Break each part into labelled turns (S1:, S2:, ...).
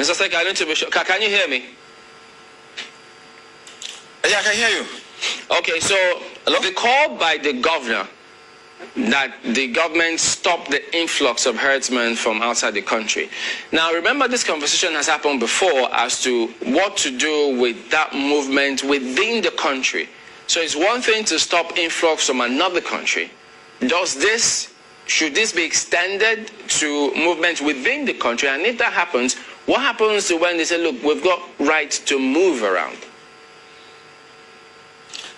S1: Mr. Sek, I need to be sure. Can you hear me?
S2: Yeah, I can hear you.
S1: Okay, so hello? The call by the governor that the government stop the influx of herdsmen from outside the country. Now, remember, this conversation has happened before as to what to do with that movement within the country. So it's one thing to stop influx from another country. Should this be extended to movements within the country? And if that happens, what happens to when they say, look, we've got right to move around?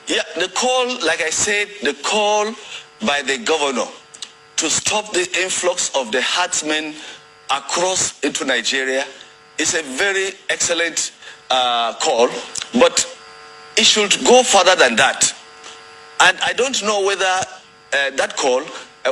S2: Yeah, the call, like I said, the call by the governor to stop the influx of the herdsmen across into Nigeria is a very excellent call, but it should go further than that. And I don't know whether that call,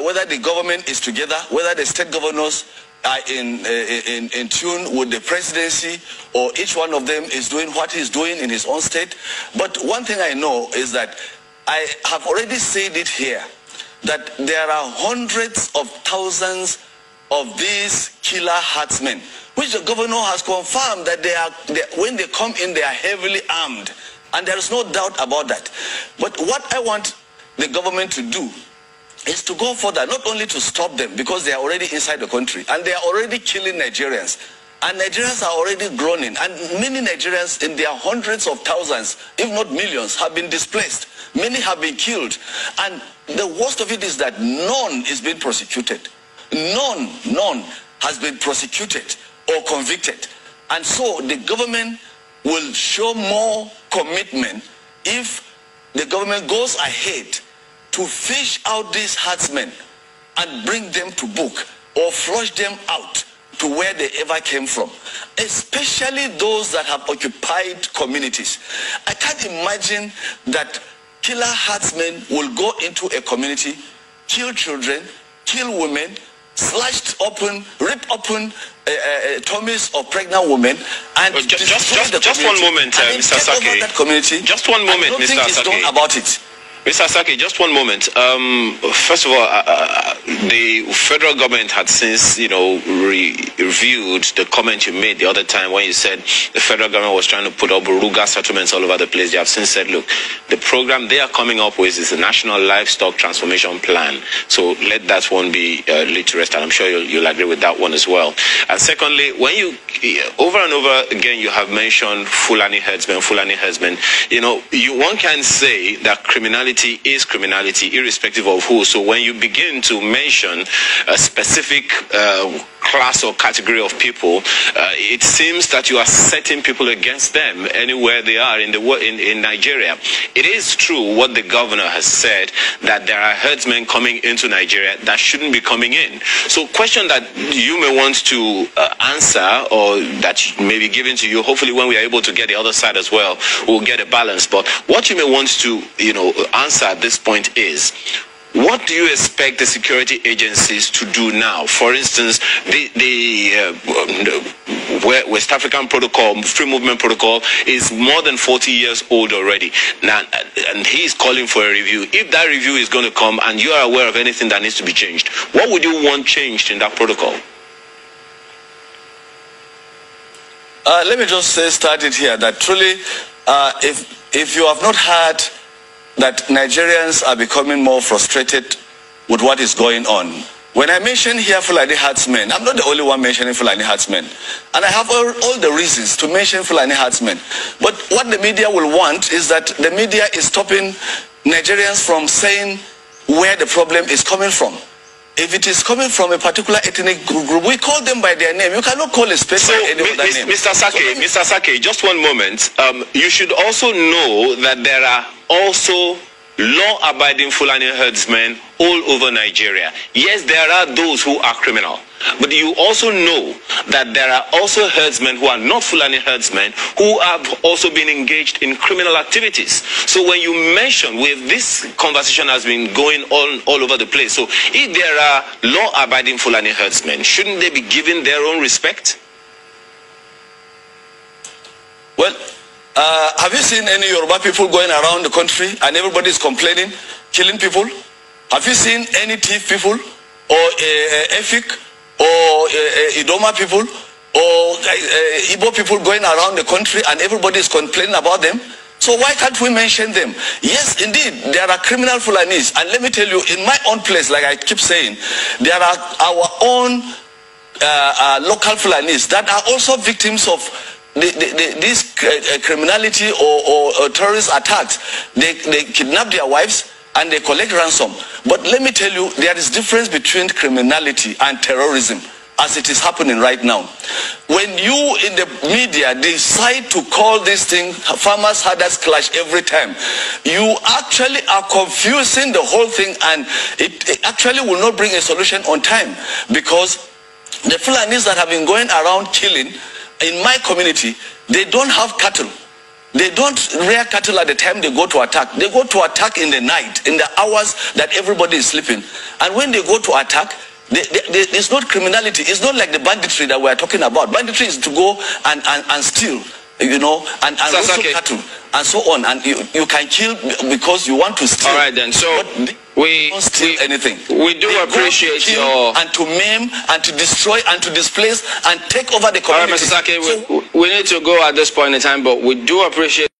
S2: whether the government is together, whether the state governors are in tune with the presidency, or each one of them is doing what he's doing in his own state. But one thing I know is that I have already said it here, that there are hundreds of thousands of these killer herdsmen, which the governor has confirmed that when they come in, they are heavily armed. And there is no doubt about that. But what I want the government to do is to go further, not only to stop them, because they are already inside the country, and they are already killing Nigerians. And Nigerians are already groaning, and many Nigerians, in their hundreds of thousands, if not millions, have been displaced. Many have been killed. And the worst of it is that none is being prosecuted. None has been prosecuted or convicted. And so the government will show more commitment if the government goes ahead to fish out these herdsmen and bring them to book, or flush them out to where they ever came from, especially those that have occupied communities. I can't imagine that killer herdsmen will go into a community, kill children, kill women, slashed open, rip open tummies of pregnant women, and
S1: just one moment, Mr. Sake. Just one moment, Mr. Sake. I don't think it's done about it. Mr. Sake, just one moment. First of all, the federal government had since, reviewed the comment you made the other time when you said the federal government was trying to put up Ruga settlements all over the place. They have since said, look, the program they are coming up with is the National Livestock Transformation Plan. So let that one be laid to rest, and I'm sure you'll agree with that one as well. And secondly, when you, over and over again, you have mentioned Fulani herdsmen. One can say that criminality is criminality, irrespective of who. So when you begin to mention a specific class or category of people, it seems that you are setting people against them anywhere they are in Nigeria. It is true what the governor has said, that there are herdsmen coming into Nigeria that shouldn't be coming in. So question that you may want to answer, or that may be given to you, hopefully when we are able to get the other side as well, we'll get a balance. But what you may want to answer at this point is, what do you expect the security agencies to do now? For instance, the West African Protocol, Free Movement Protocol, is more than 40 years old already. Now, and he is calling for a review. If that review is going to come and you are aware of anything that needs to be changed, what would you want changed in that protocol?
S2: Let me just start it here, that truly, if you have not heard that Nigerians are becoming more frustrated with what is going on. When I mention here Fulani herdsmen, I'm not the only one mentioning Fulani herdsmen. And I have all the reasons to mention Fulani herdsmen. But what the media will want is that the media is stopping Nigerians from saying where the problem is coming from. If it is coming from a particular ethnic group, we call them by their name. You cannot call a space by any other name.
S1: Mr. Sake, just one moment. You should also know that there are also law-abiding Fulani herdsmen all over Nigeria. Yes, there are those who are criminal. But you also know that there are also herdsmen who are not Fulani herdsmen who have also been engaged in criminal activities. So when you mention, this conversation has been going all over the place. So if there are law-abiding Fulani herdsmen, shouldn't they be given their own respect?
S2: Well, have you seen any Yoruba people going around the country and everybody is complaining, killing people? Have you seen any thief people or Efik or Idoma people or Igbo people going around the country and everybody is complaining about them. So why can't we mention them? Yes, indeed, there are criminal Fulanis. And let me tell you, in my own place, like I keep saying, there are our own local Fulanis that are also victims of this criminality or terrorist attacks. They kidnap their wives and they collect ransom. But let me tell you, there is difference between criminality and terrorism as it is happening right now. When you in the media decide to call this thing farmers herders clash every time, you actually are confusing the whole thing, and it actually will not bring a solution on time, because the Fulanis that have been going around killing in my community, they don't have cattle. They don't rear cattle at the time they go to attack. They go to attack in the night, in the hours that everybody is sleeping. And when they go to attack, it's not criminality. It's not like the banditry that we're talking about. Banditry is to go and steal, you know, and also cattle and so on. And you can kill because you want to steal.
S1: All right then. So we don't steal
S2: anything.
S1: We do appreciate your
S2: and to maim and to destroy and to displace and take over the community.
S1: All right, Mr. Sake, we need to go at this point in time, but we do appreciate